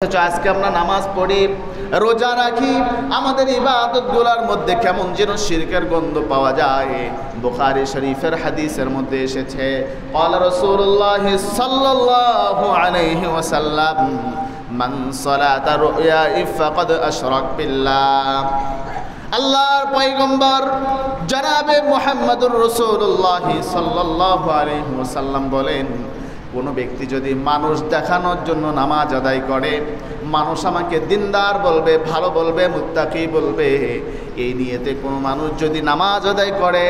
আজকে আমরা নামাজ পড়ি, রোজা রাখি, আমাদের ইবাদতগুলোর মধ্যে কেমন যেন শিরকের গন্ধ পাওয়া যায়। বুখারী শরীফের হাদিসের মধ্যে এসেছে, ক্বালা রাসূলুল্লাহ সাল্লাল্লাহু আলাইহি ওয়াসাল্লাম, মান সালাতা রুয়া ফাকাদ আশরাক বিল্লাহ। আল্লাহর পয়গম্বর জনাবে মুহাম্মদুর রাসূলুল্লাহ সাল্লাল্লাহু আলাইহি ওয়াসাল্লাম বলেন, কোনো ব্যক্তি যদি মানুষ দেখানোর জন্য নামাজ আদায় করে, মানুষ আমাকে দিনদার বলবে, ভালো বলবে, মুত্তাকি বলবে, এই নিয়েতে কোনো মানুষ যদি নামাজ আদায় করে,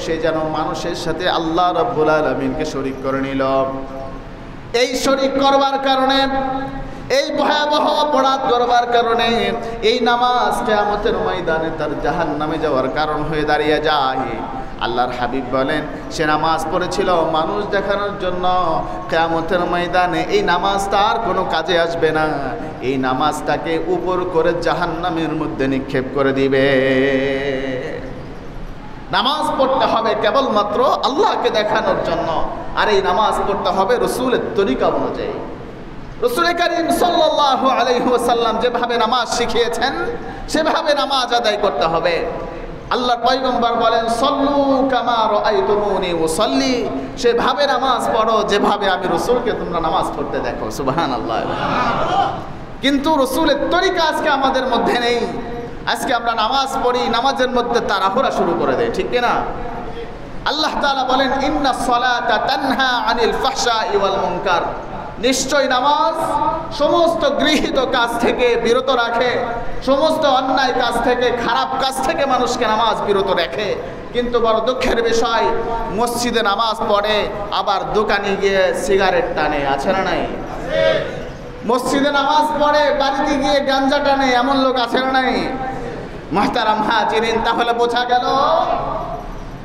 সে যেন মানুষের সাথে আল্লাহ রাব্বুল আলামিনকে শরীক করে নিল। এই শরীক করবার কারণে, এই ভয়াবহ অপরাধ করবার কারণে এই নামাজ কিয়ামতের ময়দানে তার জাহান্নামে যাওয়ার কারণ হয়ে দাঁড়িয়ে যায়। আল্লাহর হাবিব বলেন, সে নামাজ পড়েছিল মানুষ দেখানোর জন্য, কিয়ামতের ময়দানে এই নামাজ তার কোনো কাজে আসবে না। এই নামাজটাকে উপর করে জাহান্নামের মধ্যে নিক্ষেপ করে দিবে। নামাজ পড়তে হবে কেবলমাত্র আল্লাহকে দেখানোর জন্য, আর এই নামাজ পড়তে হবে রাসূলের তরিকা অনুযায়ী। রাসূল করিম সাল্লাল্লাহু আলাইহি ওয়াসাল্লাম যেভাবে নামাজ শিখিয়েছেন সেভাবে নামাজ আদায় করতে হবে। আল্লাহর পয়গম্বর বলেন, সল্লু কামা রাআইতুমুনি উসাল্লি, সেভাবে নামাজ পড়ো যেভাবে আমি রাসূলকে তোমরা নামাজ পড়তে দেখো। সুবহানাল্লাহ। কিন্তু রাসূলের তরিকা আজকে আমাদের মধ্যে নেই। আজকে আমরা নামাজ পড়ি, নামাজের মধ্যে তাড়াহুড়া শুরু করে দেয়, ঠিক না? আল্লাহ তাআলা বলেন, ইন্নাস সালাতা তানহা আনিল ফাহশাই ওয়াল মুনকার, নিশ্চয় নামাজ সমস্ত গৃহীত কাজ থেকে বিরত রাখে, সমস্ত অন্যায় কাজ থেকে, খারাপ কাজ থেকে মানুষকে নামাজ বিরত রাখে। কিন্তু বড় দুঃখের বিষয়, মসজিদে নামাজ পড়ে আবার দোকানে গিয়ে সিগারেট টানে, আছে না নাই? মসজিদে নামাজ পড়ে বাড়িতে গিয়ে গাঞ্জা টানে, এমন লোক আছে না নাই? মুহতারাম হাজিরিন, তাহলে বোঝা গেল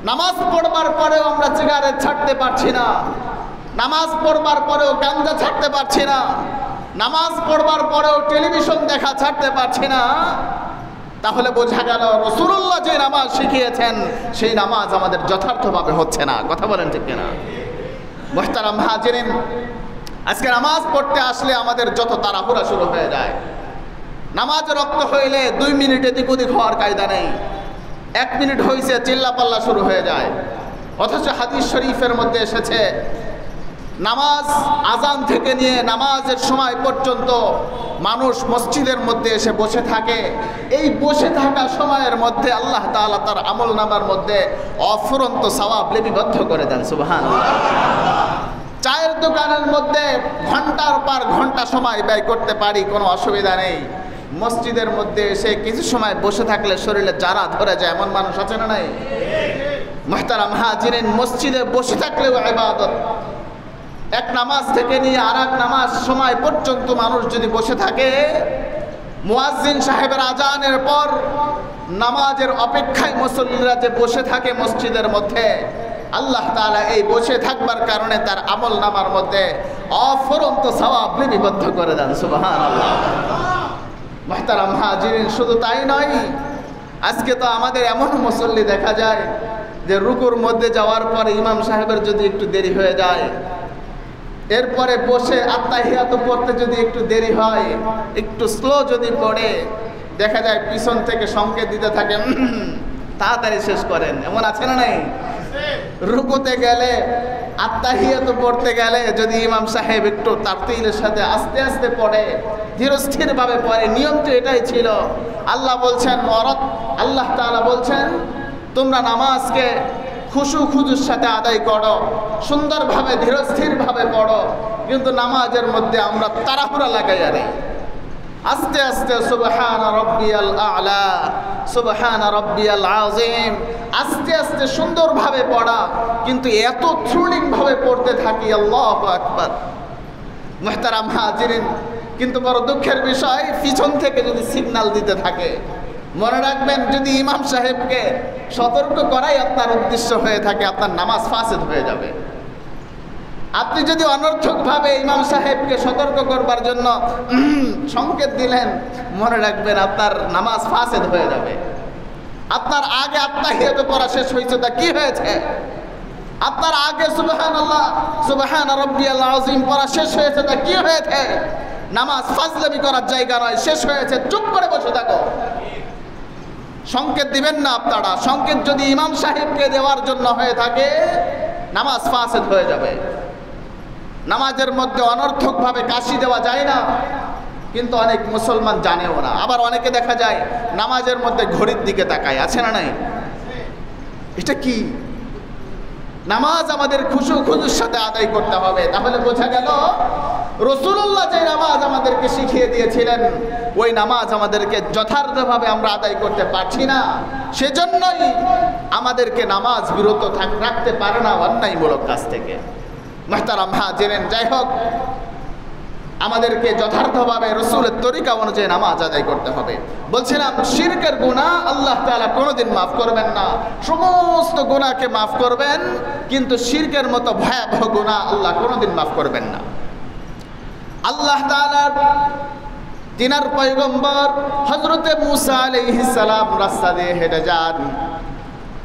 নামাজ পড়বার পরেও আমরা সিগারেট ছাড়তে পারছি না, নামাজ পড়বার পরেও গাঞ্জা ছাড়তে পারছি না, নামাজ পড়বার পরেও টেলিভিশন দেখা ছাড়তে পারছি না। তাহলে বোঝা গেল রাসূলুল্লাহ যে নামাজ শিখিয়েছেন সেই নামাজ আমাদের যথার্থভাবে হচ্ছে না। কথা বলেন ঠিক কিনা? মুহতারাম হাজিরিন, আজকে নামাজ পড়তে আসলে আমাদের যত তাড়াহুড়া শুরু হয়ে যায়। নামাজ রক্ত হইলে 2 মিনিট এদিক ওদিক হওয়ার কায়দা নেই, 1 মিনিট হয়েছে চিল্লাপাল্লা শুরু হয়ে যায়। অথচ হাদিস শরীফের মধ্যে এসেছে, নামাজ আজান থেকে নিয়ে নামাজের সময় পর্যন্ত মানুষ মসজিদের মধ্যে এসে বসে থাকে। এই বসে থাকা সময়ের মধ্যে আল্লাহ তাআলা তার আমল নামার মধ্যে অফুরন্ত সওয়াব লিপিবদ্ধ করে দেন। সুবহানাল্লাহ। চায়ের দোকানের মধ্যে ঘন্টার পর ঘন্টা সময় ব্যয় করতে পারি, কোনো অসুবিধা নেই। মসজিদের মধ্যে এসে কিছু সময় বসে থাকলে শরীরে জারা ধরে যায়, এমন মানুষ আছে না নাই? মুহতারাম হাজিরিন, মসজিদে বসে থাকলেও ইবাদত। এক নামাজ থেকে নিয়ে আর এক নামাজ সময় পর্যন্ত মানুষ যদি বসে থাকে, মুয়াজ্জিন সাহেবের আজানের পর নামাজের অপেক্ষায় মুসল্লিরা যে বসে থাকে মসজিদের মধ্যে, আল্লাহ তাআলা এই বসে থাকবার কারণে তার আমল নামার মধ্যে অফুরন্ত সওয়াব লিপিবদ্ধ করে দেন। সুবহানাল্লাহ। মুহতারাম হাজিরিন, শুধু তাই নয়, আজকে তো আমাদের এমন মুসল্লি দেখা যায় যে রুকুর মধ্যে যাওয়ার পরে ইমাম সাহেবের যদি একটু দেরি হয়ে যায়, এরপরে বসে আত্তাহিয়াত পড়তে যদি একটু দেরি হয়, একটু স্লো যদি পড়ে, দেখা যায় পিছন থেকে সংকেত দিতে থাকে, তাড়াতাড়ি শেষ করেন, এমন আছে না নাই? রুকুতে গেলে, আত্তাহিয়াত পড়তে গেলে যদি ইমাম সাহেব একটু তারতিলের সাথে আস্তে আস্তে পড়ে, ধীরস্থিরভাবে পড়ে, নিয়ম তো এটাই ছিল। আল্লাহ বলছেন, আল্লাহ তাআলা বলছেন, তোমরা নামাজকে খুশু খুজুর সাথে আদায় করো, সুন্দরভাবে ধীরস্থিরভাবে পড়ো। কিন্তু নামাজের মধ্যে আমরা তাড়াহুড়া লাগাই, আরে আস্তে আস্তে সুবহানা রাব্বিয়াল আ'লা, সুবহানা রাব্বিয়াল আযীম, আস্তে আস্তে সুন্দরভাবে পড়া, কিন্তু এত থ্রিলিংভাবে পড়তে থাকি, আল্লাহু আকবার। মুহতারাম হাজিরিন, কিন্তু বড় দুঃখের বিষয়, পিছন থেকে যদি সিগন্যাল দিতে থাকে, মনে রাখবেন, যদি ইমাম সাহেবকে সতর্ক করাই আপনার উদ্দেশ্য হয়ে থাকে, আপনার নামাজ ফাসেদ হয়ে যাবে। আপনি যদি অনর্থকভাবে ইমাম সাহেবকে সতর্ক করবার জন্য সংকেত দিলেন, মনে রাখবেন আপনার নামাজ ফাসেদ হয়ে যাবে। আপনার আগে আত্তাহিয়াত পড়া শেষ হয়েছে, তা কি হয়েছে? আপনার আগে সুবহানাল্লাহ, সুবহানা রাব্বিয়াল আযীম পড়া শেষ হয়েছে, তা কি হয়েছে? নামাজ ফাজলামি করার জায়গা নয়, শেষ হয়েছে, চুপ করে বসে থাকো। সংকেত দিবেন না আপনারা। সংকেত যদি ইমাম সাহেবকে দেওয়ার জন্য হয়ে থাকে, নামাজ ফাসেদ হয়ে যাবে। নামাজের মধ্যে অনর্থকভাবে কাশি দেওয়া যায় না, কিন্তু অনেক মুসলমান জানেও না। আবার অনেকে দেখা যায় নামাজের মধ্যে ঘড়ির দিকে তাকায়, আছে না নাই? এটা কি? নামাজ আমাদের খুশুর সাথে আদায় করতে হবে। তাহলে বোঝা গেল রাসূলুল্লাহ যে নামাজ আমাদেরকে শিখিয়ে দিয়েছিলেন, ওই নামাজ আমাদেরকে যথার্থভাবে আমরা আদায় করতে পারছি না। সেজন্যই আমাদেরকে নামাজ বিরত রাখতে পারে না অন্যায়মূলক কাজ থেকে। মুহতারাম হাজিরিন, যাই হোক, আমাদেরকে যথার্থভাবে রাসূলের তরিকা অনুযায়ী নামাজ আদায় করতে হবে। বলছিলাম শিরকের গুনাহ আল্লাহ তাআলা কোনোদিন মাফ করবেন না। সমস্ত গুনাহকে মাফ করবেন, কিন্তু শিরকের মতো ভয়াবহ গুনাহ আল্লাহ কোনোদিন মাফ করবেন না। আল্লাহ তাআলা তিনার পয়গম্বর হযরতে মূসা আলাইহিস সালাম রাস্তা দিয়ে হেঁটে যান।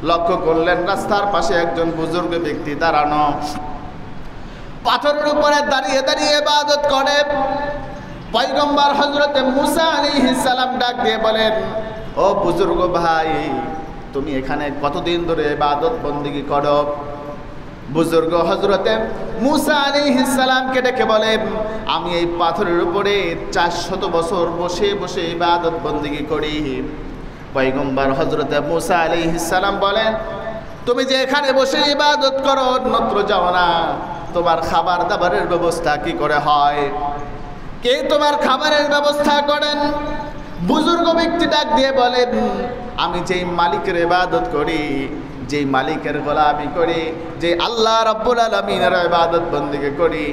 লক্ষ্য করলেন রাস্তার পাশে একজন বুজুর্গ ব্যক্তি দাঁড়ানো, পাথরের উপরে দাঁড়িয়ে দাঁড়িয়ে ইবাদত করে। পয়গম্বর হযরতে মূসা আলাইহিস সালাম ডাক দিয়ে বলেন, ও বুজুর্গ ভাই, তুমি এখানে কতদিন ধরে ইবাদত বন্দেগী করো? বুজুর্গ হযরতে মূসা আলাইহিস সালামকে ডেকে বলেন, আমি এই পাথরের উপরে 400 বছর বসে বসে ইবাদত বন্দেগী করি। পয়গম্বর হযরতে মূসা আলাইহিস সালাম বলেন, তুমি যে এখানে বসে ইবাদত করো, অন্যত্র যাও না। তোমার খাবার দাবারের ব্যবস্থা কি করে হয়? কে তোমার খাবারের ব্যবস্থা করেন? বুজুর্গ ব্যক্তি ডাক দিয়ে বলেন, আমি যেই মালিকের ইবাদত করি, যেই মালিকের গোলামি করি, যে আল্লাহ রাব্বুল আলামিনের ইবাদত বন্দেগী করি,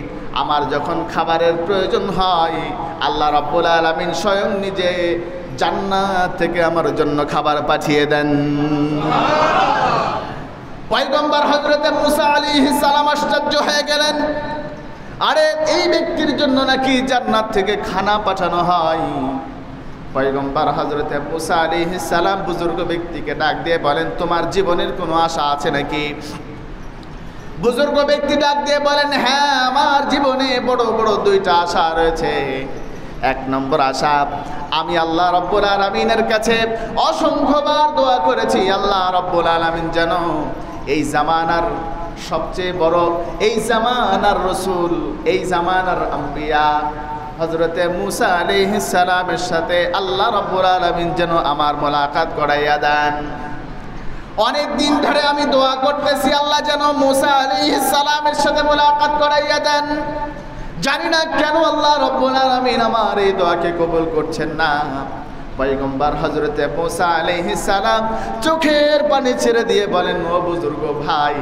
আমার যখন খাবারের প্রয়োজন হয়, আল্লাহ রাব্বুল আলামিন স্বয়ং নিজে জান্নাত থেকে আমার জন্য খাবার পাঠিয়ে দেন। পয়গম্বর হযরতে মূসা আলাইহিস সালাম আশ্চর্য হয়ে গেলেন, আরে এই ব্যক্তির জন্য নাকি জান্নাত থেকে খানা পাঠানো হয়? পয়গম্বর হযরতে মূসা আলাইহিস সালাম বুজুর্গ ব্যক্তিকে ডাক দিয়ে বলেন, তোমার জীবনের কোনো আশা আছে নাকি? বুজুর্গ ব্যক্তি ডাক দিয়ে বলেন, হ্যাঁ, আমার জীবনে বড় বড় 2টা আশা রয়েছে। 1 নম্বর আশা, আমি আল্লাহ রাব্বুল আলামিনের কাছে অসংখ্যবার দোয়া করেছি, আল্লাহ রাব্বুল আলামিন যেন এই জামানার সবচেয়ে বড়, এই জামানার রাসূল, এই জামানার আম্বিয়া হযরতে মূসা আলাইহিস সালামের সাথে আল্লাহ রাব্বুল আলামিন যেন আমার মোলাকাত করাইয়া দেন। অনেক দিন ধরে আমি দোয়া করতেছি, আল্লাহ যেন মূসা আলাইহিস সালামের সাথে মোলাকাত করাইয়া দেন। জানি না কেন আল্লাহ রাব্বুল আলামিন আমার এই দোয়াকে কবুল করছেন না। পয়গম্বর হযরতে মূসা আলাইহিস সালাম চোখের পানি ছেড়ে দিয়ে বলেন, ও বুজুর্গ ভাই,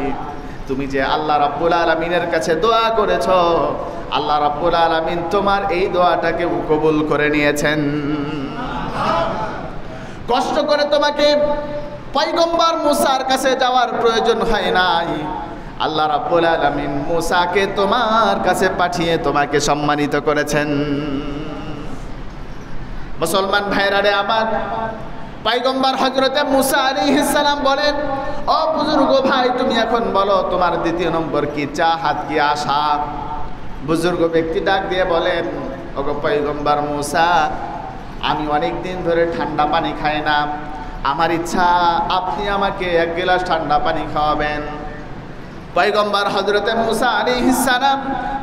তুমি যে আল্লাহ রাব্বুল আলামিনের কাছে দোয়া করেছো, আল্লাহ রাব্বুল আলামিন তোমার এই দোয়াটাকে কবুল করে নিয়েছেন। কষ্ট করে তোমাকে পয়গম্বর মূসার কাছে যাওয়ার প্রয়োজন হয় নাই। আল্লাহ রাব্বুল আলামিন মূসাকে তোমার কাছে পাঠিয়ে তোমাকে সম্মানিত করেছেন। মুসলমান ভাইরা রে আমার, পয়গম্বর হযরতে মূসা আলাইহিস সালাম বলেন, ও বুজুর্গ ভাই, তুমি এখন বলো তোমার 2 নম্বর কি চাহাত, কি আশা? বুজুর্গ ব্যক্তি ডাক দিয়ে বলেন, ওগো পয়গম্বর মূসা, আমি অনেক দিন ধরে ঠান্ডা পানি খাই না, আমার ইচ্ছা আপনি আমাকে 1 গ্লাস ঠান্ডা পানি খাওয়াবেন। পয়গম্বর হযরতে মূসা আলাইহিস সালাম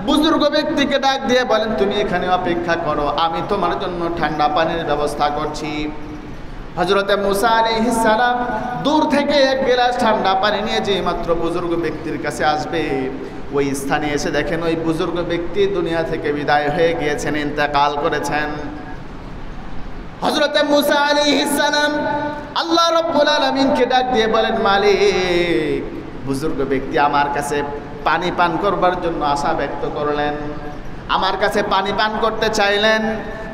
বুজুর্গ ব্যক্তিকে ডাক দিয়ে বলেন, তুমি এখানে অপেক্ষা করো, আমি তোমার জন্য ঠান্ডা পানির ব্যবস্থা করছি। হযরতে মূসা আলাইহিস সালাম দূর থেকে 1 গ্লাস ঠান্ডা পানি নিয়ে যে মাত্র বুজুর্গ ব্যক্তির কাছে আসবে, ওই স্থানে এসে দেখেন ওই বুজুর্গ ব্যক্তি দুনিয়া থেকে বিদায় হয়ে গিয়েছেন, ইন্তেকাল করেছেন। হযরতে মূসা আলাইহিস সালাম আল্লাহ রাব্বুল আলামিনকে ডাক দিয়ে বলেন, মালিক, বুজুর্গ ব্যক্তি আমার কাছে পানি পান করবার জন্য আশা ব্যক্ত করলেন, আমার কাছে পানি পান করতে চাইলেন।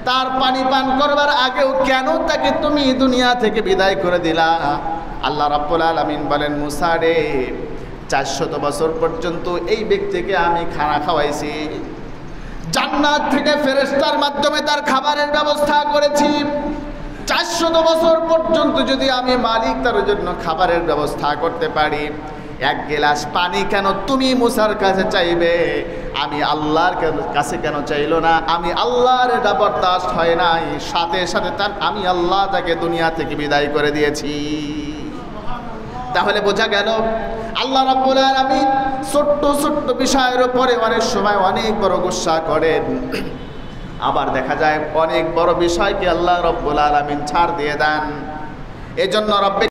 তার পানি পান করবার আগেও কেন তাকে তুমি দুনিয়া থেকে বিদায় করে দিলা? আল্লাহ রাব্বুল আলামিন বলেন, মূসা রে, 400 বছর পর্যন্ত এই ব্যক্তিকে আমি খানা খাওয়াইছি, জান্নাত থেকে ফেরেশতার মাধ্যমে তার খাবারের ব্যবস্থা করেছি। 400 বছর পর্যন্ত যদি আমি মালিক তার জন্য খাবারের ব্যবস্থা করতে পারি, এক গ্লাস পানি কেন তুমি মুসার কাছে চাইবে, আমি আল্লাহর কাছে কেন চাইলো না? আমি আল্লাহর এটা বরদাস্ত হয় নাই, সাথে সাথে আমি আল্লাহ তাকে দুনিয়া থেকে বিদায় করে দিয়েছি। তাহলে বোঝা গেল আল্লাহ রাব্বুল আলামিন ছোট্ট ছোট্ট বিষয়ের উপরে অনেক সময় অনেক বড় গুসা করেন, আবার দেখা যায় অনেক বড় বিষয়কে আল্লাহ রাব্বুল আলামিন ছাড় দিয়ে দেন। এজন্য রব্বে